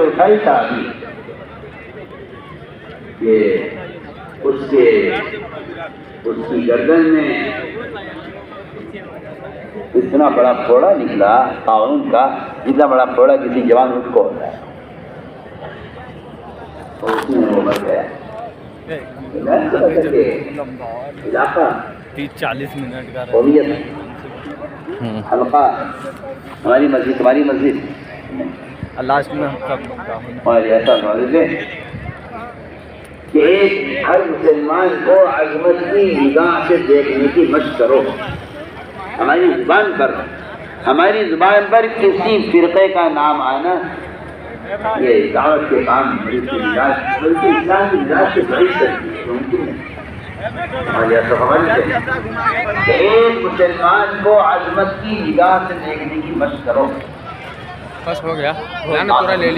उठाई था अभी कि उसकी गर्दन में इतना बड़ा फोड़ा निकला कानून का, जितना बड़ा फोड़ा किसी जवान उसको होता है, तो उसमें वो मर गया। इलाका 30-40 मिनट का हल्का हमारी मस्जिद लास्ट में हमारी ऐसा नॉलेज है कि हर मुसलमान को अजमत की निगाह से देखने की मशक करो। हमारी जुबान पर किसी फिरके का नाम आना ये दावत के काम बल्कि इस्लाम की निजात से बड़ी मुमकिन है। हमारी ऐसा खबर है कि एक मुसलमान को अजमत की निगाह से देखने की मशक करो। बस हो गया, पूरा ले लिया।